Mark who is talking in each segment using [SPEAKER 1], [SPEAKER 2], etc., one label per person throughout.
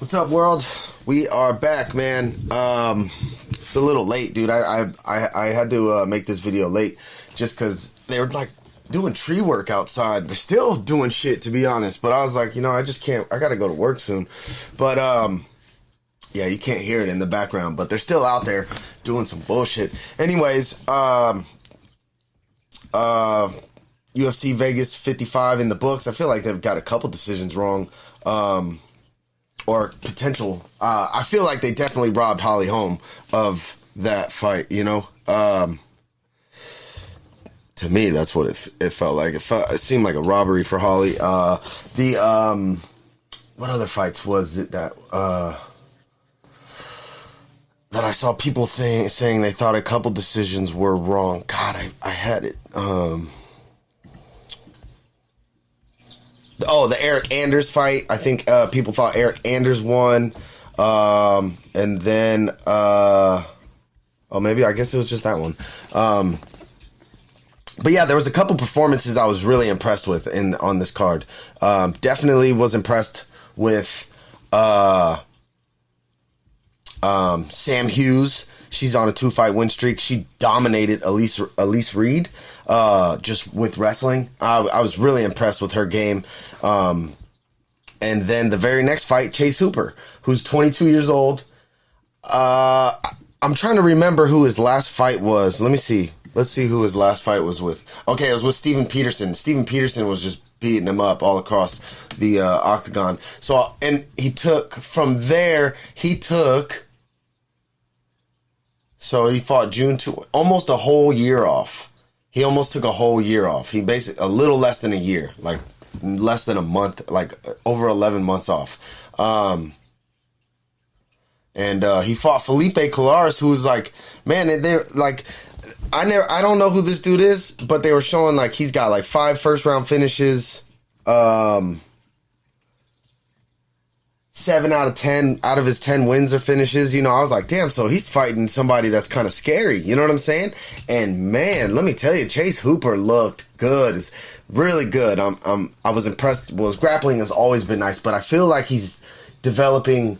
[SPEAKER 1] What's up, world? We are back, man. It's a little late, dude. I had to make this video late just because they were like doing tree work outside. They're still doing shit, to be honest. But I was like, I just can't. I gotta go to work soon. But yeah, you can't hear it in the background, but they're still out there doing some bullshit. Anyways, UFC Vegas 55 in the books. I feel like they've got a couple decisions wrong. Or potential. I feel like they definitely robbed Holm of that fight, To me, that's what it felt like. It seemed like a robbery for Holly. What other fights was it that I saw people saying they thought a couple decisions were wrong? God, I had it. The Eric Anders fight. I think people thought Eric Anders won. And then, maybe I guess it was just that one. But yeah, there was a couple performances I was really impressed with on this card. Definitely was impressed with Sam Hughes. She's on a 2-fight win streak. She dominated Elise Reed just with wrestling. I was really impressed with her game. And then the very next fight, Chase Hooper, who's 22 years old. I'm trying to remember who his last fight was. Let me see. Let's see who his last fight was with. Okay, it was with Steven Peterson. Steven Peterson was just beating him up all across the octagon. And from there, so he fought June 2, almost a whole year off. He almost took a whole year off. He basically, a little less than a year, like less than a month, like over 11 months off. And he fought Felipe Colares, who was like, man, they're like, I don't know who this dude is, but they were showing like he's got like 5 first-round finishes, 7 out of 10 out of his 10 wins or finishes. I was like, damn, so he's fighting somebody that's kind of scary. You know what I'm saying? And man, let me tell you, Chase Hooper looked good. It's really good. I was impressed. Well, his grappling has always been nice, but I feel like he's developing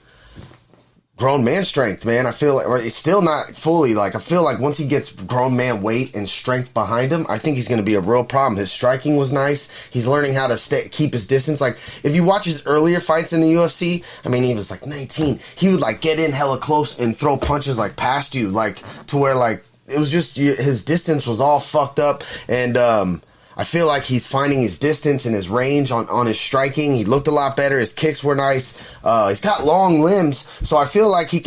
[SPEAKER 1] grown man strength, man. I feel like it's still not fully, like, I feel like once he gets grown man weight and strength behind him, I think he's going to be a real problem. His striking was nice. He's learning how to keep his distance. Like, if you watch his earlier fights in the UFC, I mean, he was like 19. He would like get in hella close and throw punches like past you, like to where like it was just his distance was all fucked up. And I feel like he's finding his distance and his range on his striking. He looked a lot better. His kicks were nice. He's got long limbs, so I feel like I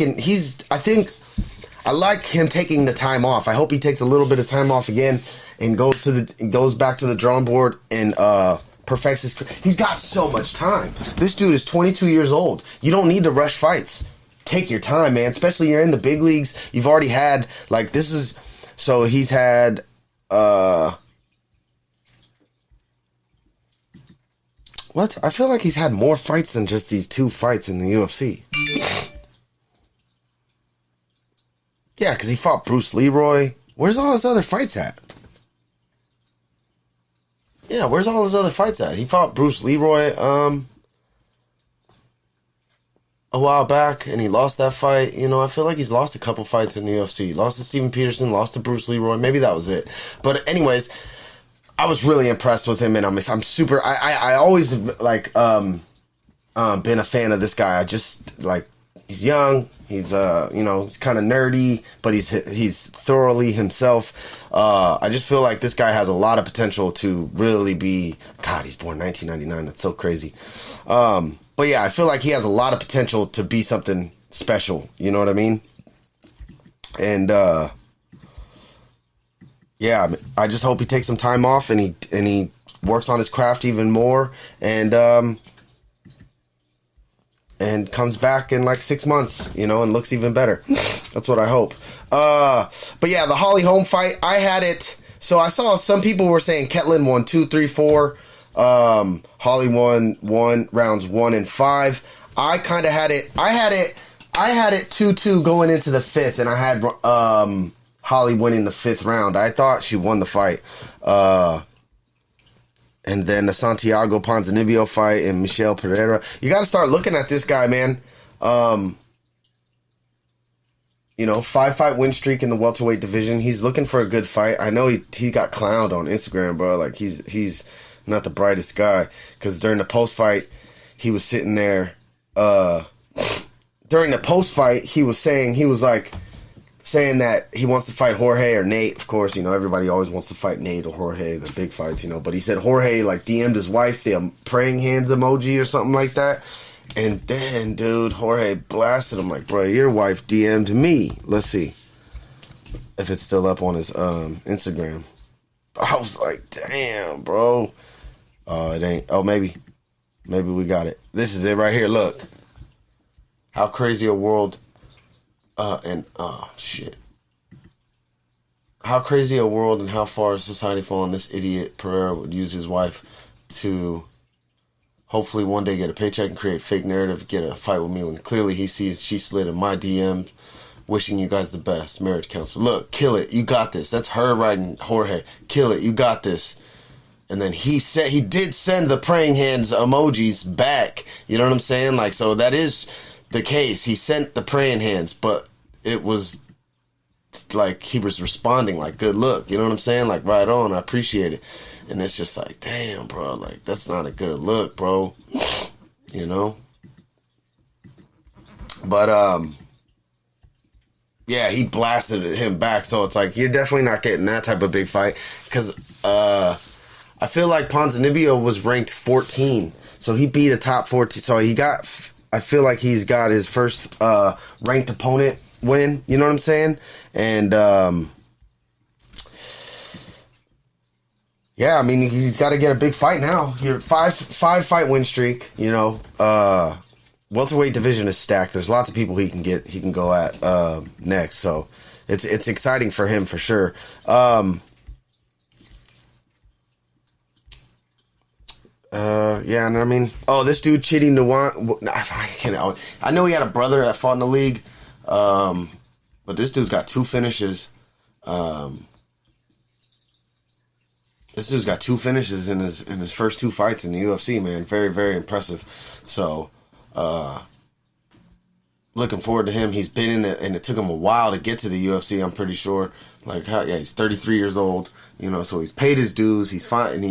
[SPEAKER 1] like him taking the time off. I hope he takes a little bit of time off again and goes back to the drawing board and perfects his. He's got so much time. This dude is 22 years old. You don't need to rush fights. Take your time, man. Especially you're in the big leagues. You've already had he's had. What? I feel like he's had more fights than just these 2 fights in the UFC. Yeah, because he fought Bruce Leroy. Where's all his other fights at? Yeah, where's all his other fights at? He fought Bruce Leroy a while back, and he lost that fight. I feel like he's lost a couple fights in the UFC. Lost to Steven Peterson, lost to Bruce Leroy. Maybe that was it. But anyways, I was really impressed with him, and I'm super. I always like been a fan of this guy. I just like he's young. He's he's kind of nerdy, but he's thoroughly himself. I just feel like this guy has a lot of potential to really be. God, he's born 1999. That's so crazy. But yeah, I feel like he has a lot of potential to be something special. You know what I mean? And yeah, I just hope he takes some time off and he works on his craft even more and comes back in like 6 months, and looks even better. That's what I hope. But yeah, the Holm fight, I had it. So I saw some people were saying Ketlin won 2, 3, 4. Holly won rounds 1 and 5. I kind of had it. I had it 2-2 going into the 5th, and I had Holly winning the 5th round. I thought she won the fight. And then the Santiago Ponzinibbio fight and Michelle Pereira. You got to start looking at this guy, man. You know, 5-fight win streak in the welterweight division. He's looking for a good fight. I know he got clowned on Instagram, bro. Like, he's not the brightest guy. Because during the post-fight, he was sitting there. During the post-fight, he was saying that he wants to fight Jorge or Nate. Of course, you know, everybody always wants to fight Nate or Jorge, the big fights, you know. But he said Jorge, like, DM'd his wife the praying hands emoji or something like that. And then, dude, Jorge blasted him like, bro, your wife DM'd me. Let's see if it's still up on his Instagram. I was like, damn, bro. Oh, it ain't. Oh, maybe we got it. This is it right here. Look. How crazy a world. Shit. How crazy a world and how far is society fallen. This idiot Pereira would use his wife to hopefully one day get a paycheck and create fake narrative, get a fight with me when clearly he sees she slid in my DM. Wishing you guys the best. Marriage counselor. Look, kill it. You got this. That's her writing Jorge. Kill it. You got this. And then he did send the praying hands emojis back. You know what I'm saying? Like, so that is the case. He sent the praying hands, but it was like he was responding like, good look. You know what I'm saying? Like, right on. I appreciate it. And it's just like, damn, bro. Like, that's not a good look, bro. You know? But, yeah, he blasted him back. So it's like, you're definitely not getting that type of big fight. Because, I feel like Ponzinibbio was ranked 14. So he beat a top 14. So I feel like he's got his first, ranked opponent win. You know what I'm saying? And, yeah, I mean, he's got to get a big fight now. Here, five fight win streak. You know, welterweight division is stacked. There's lots of people he can go at next. So it's exciting for him for sure. Yeah, and I mean, this dude Chidi Njokuani. I know he had a brother that fought in the league, but this dude's got 2 finishes. This dude's got 2 finishes in his first 2 fights in the UFC, man. Very, very impressive. So, looking forward to him. He's been in it, and it took him a while to get to the UFC, I'm pretty sure. Like, he's 33 years old, you know, so he's paid his dues. He's fine, and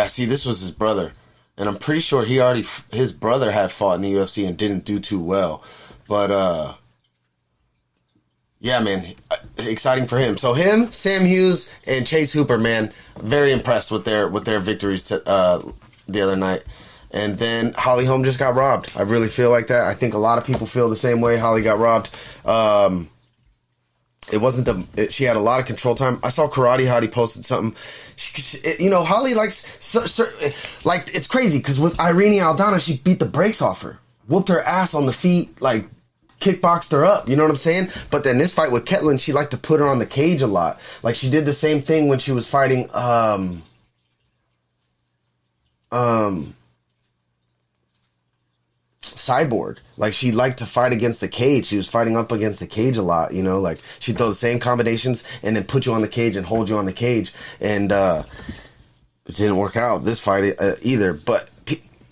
[SPEAKER 1] see, this was his brother. And I'm pretty sure his brother had fought in the UFC and didn't do too well. But, yeah, man, exciting for him. So him, Sam Hughes, and Chase Hooper, man, very impressed with their victories the other night. And then Holly Holm just got robbed. I really feel like that. I think a lot of people feel the same way. Holly got robbed. It wasn't she had a lot of control time. I saw Karate Hottie posted something. Holly likes, like, it's crazy because with Irene Aldana, she beat the brakes off her, whooped her ass on the feet, like, kickboxed her up, you know what I'm saying? But then this fight with Ketlin, she liked to put her on the cage a lot. Like, she did the same thing when she was fighting, Cyborg. Like, she liked to fight against the cage. She was fighting up against the cage a lot, you know? Like, she'd throw the same combinations and then put you on the cage and hold you on the cage. And, it didn't work out this fight either. But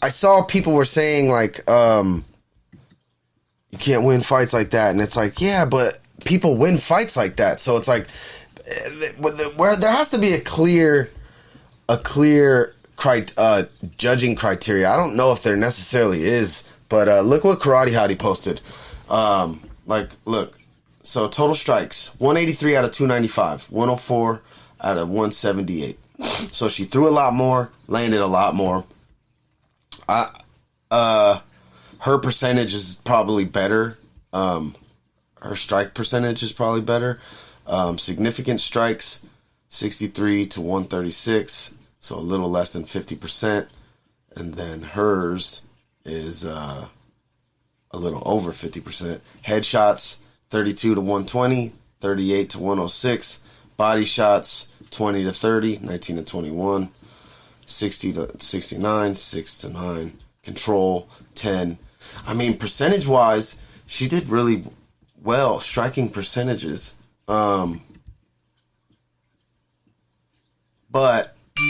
[SPEAKER 1] I saw people were saying, like, you can't win fights like that. And it's like, yeah, but people win fights like that. So it's like, where there has to be a clear judging criteria. I don't know if there necessarily is, but look what Karate Hottie posted. Look, so total strikes, 183 out of 295, 104 out of 178. So she threw a lot more, landed a lot more. Her percentage is probably better. Her strike percentage is probably better. Significant strikes, 63 to 136, so a little less than 50%. And then hers is a little over 50%. Headshots, 32 to 120, 38 to 106. Body shots, 20 to 30, 19 to 21, 60 to 69, 6 to 9. Control, 10. I mean, percentage-wise, she did really well, striking percentages. But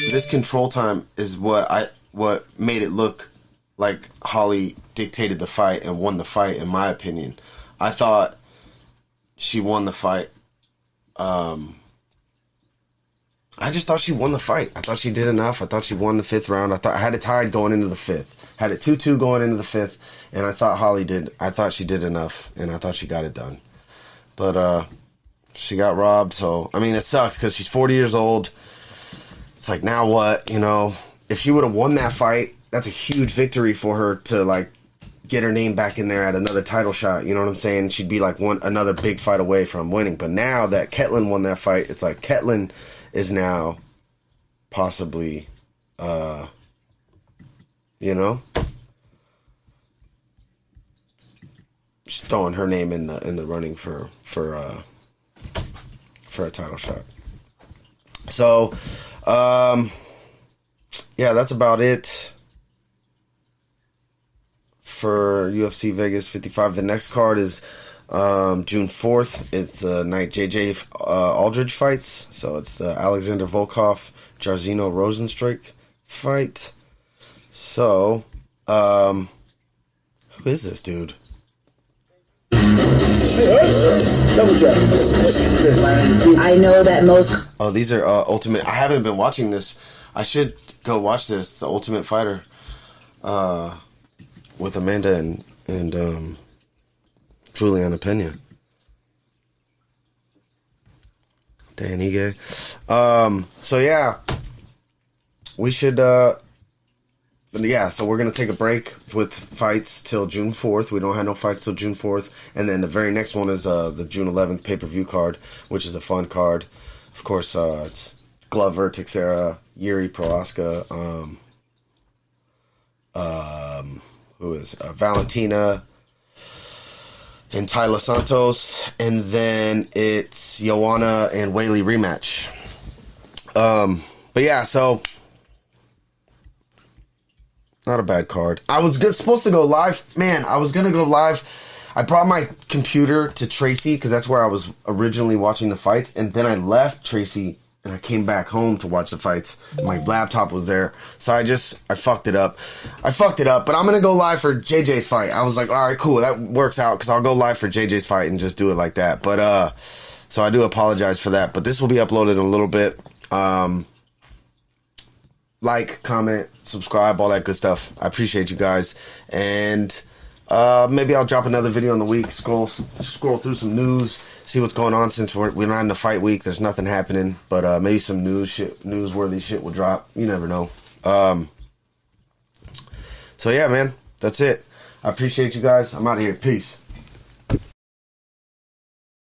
[SPEAKER 1] this control time is what made it look like Holly dictated the fight and won the fight, in my opinion. I thought she won the fight. I just thought she won the fight. I thought she did enough. I thought she won the 5th round. I had it tied going into the 5th. Had it 2-2 going into the 5th, and I thought I thought she did enough, and I thought she got it done. But she got robbed, so I mean it sucks because she's 40 years old. It's like, now what? You know, if she would have won that fight, that's a huge victory for her to like get her name back in there at another title shot. You know what I'm saying? She'd be like another big fight away from winning. But now that Ketlin won that fight, it's like Ketlin is now possibly, you know, just throwing her name in the running for a title shot. So, yeah, that's about it for UFC Vegas 55. The next card is June 4th. It's the night JJ Aldridge fights. So it's the Alexander Volkov Jairzinho Rozenstruik fight. So, who is this dude?
[SPEAKER 2] I know that most.
[SPEAKER 1] Oh, these are Ultimate. I haven't been watching this. I should go watch this. The Ultimate Fighter, with Amanda and Juliana Pena. Dan Ige. So yeah, we should. Yeah, so we're going to take a break with fights till June 4th. We don't have no fights till June 4th. And then the very next one is the June 11th pay-per-view card, which is a fun card. Of course, it's Glover, Teixeira, Yuri, Prohaska, who is Valentina, and Tyler Santos. And then it's Joanna and Whaley rematch. But yeah, so... not a bad card. I was supposed to go live. Man, I was going to go live. I brought my computer to Tracy because that's where I was originally watching the fights. And then I left Tracy and I came back home to watch the fights. My laptop was there. So I fucked it up. But I'm going to go live for JJ's fight. I was like, all right, cool. That works out because I'll go live for JJ's fight and just do it like that. But, so I do apologize for that. But this will be uploaded in a little bit. Like, comment, subscribe, all that good stuff. I appreciate you guys. And maybe I'll drop another video in the week. Scroll through some news, see what's going on since we're not in the fight week. There's nothing happening. But maybe some newsworthy shit will drop. You never know. So yeah, man. That's it. I appreciate you guys. I'm out of here. Peace.